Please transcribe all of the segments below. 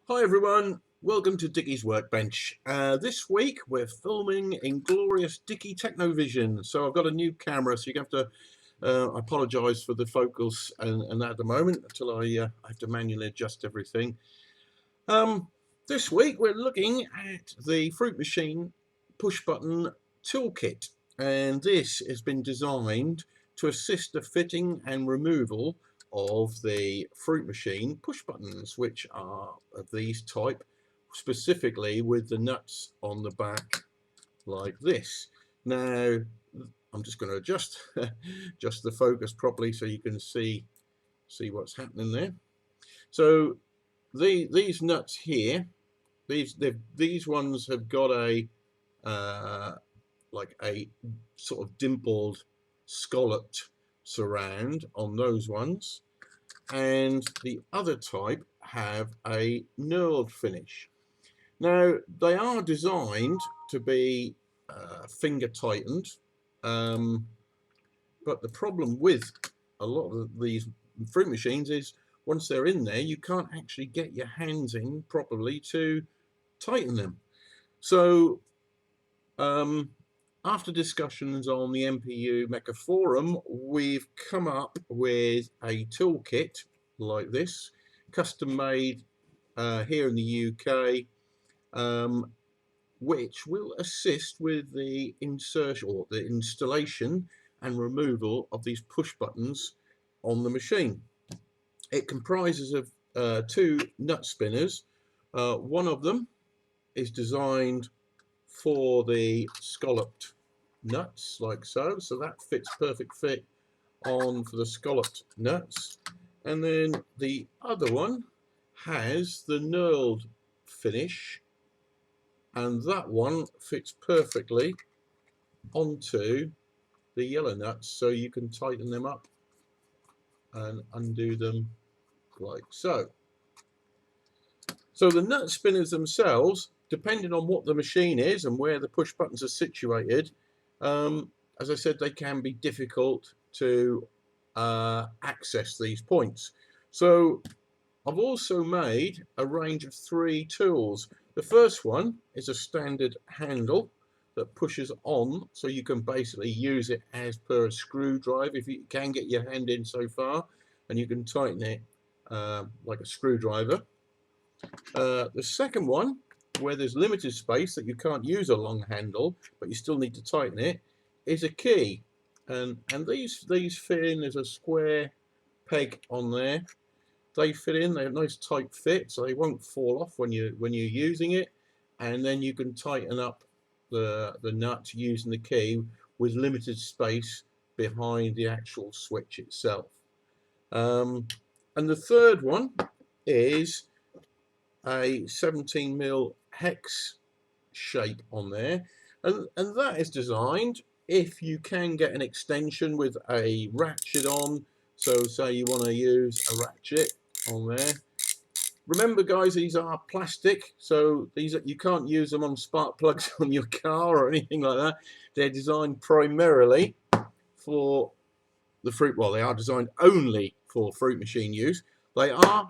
Hi everyone, welcome to Dicky's Workbench. This week we're filming in glorious Dicky Technovision. So I've got a new camera, so you have to I apologise for the focus and that at the moment until I have to manually adjust everything. This week we're looking at the Fruit Machine push button toolkit, and this has been designed to assist the fitting and removal of the Fruit Machine push buttons, which are of these type, specifically with the nuts on the back like this. Now I'm just going to adjust just the focus properly so you can see what's happening there. So these nuts here, these ones have got a like a sort of dimpled scalloped surround on those ones, and the other type have a knurled finish. Now they are designed to be finger tightened, but the problem with a lot of these fruit machines is once they're in there you can't actually get your hands in properly to tighten them. So after discussions on the MPU Mecha forum, we've come up with a toolkit like this, custom made here in the UK, which will assist with the insertion or the installation and removal of these push buttons on the machine. It comprises of two nut spinners. One of them is designed for the scalloped nuts like so, so that fits perfect fit on for the scalloped nuts, and then the other one has the knurled finish, and that one fits perfectly onto the yellow nuts, so you can tighten them up and undo them like so. So the nut spinners themselves, depending on what the machine is and where the push buttons are situated, as I said, they can be difficult to access these points. So I've also made a range of 3 tools. The first one is a standard handle that pushes on, so you can basically use it as per a screwdriver if you can get your hand in so far, and you can tighten it like a screwdriver. The second one, where there's limited space that you can't use a long handle but you still need to tighten it, is a key, and these fit in. There's a square peg on there. They fit in. They have nice tight fit, so they won't fall off when you're using it, and then you can tighten up the nut using the key with limited space behind the actual switch itself. And the third one is a 17mm hex shape on there, and that is designed if you can get an extension with a ratchet on. So say you want to use a ratchet on there. Remember guys, these are plastic, so you can't use them on spark plugs on your car or anything like that. They're designed primarily for the fruit, well, they are designed only for fruit machine use. They are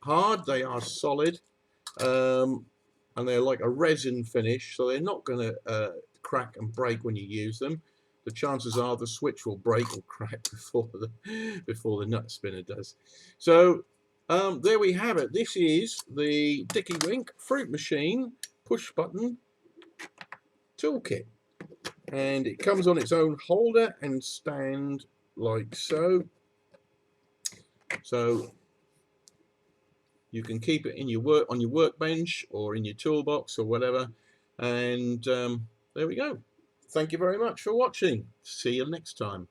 hard, they are solid, and they're like a resin finish, so they're not going to crack and break when you use them. The chances are the switch will break or crack before the nut spinner does. So there we have it. This is the Dicky Wink Fruit Machine push button toolkit, and it comes on its own holder and stand like so. So you can keep it in your on your workbench or in your toolbox or whatever. And there we go. Thank you very much for watching. See you next time.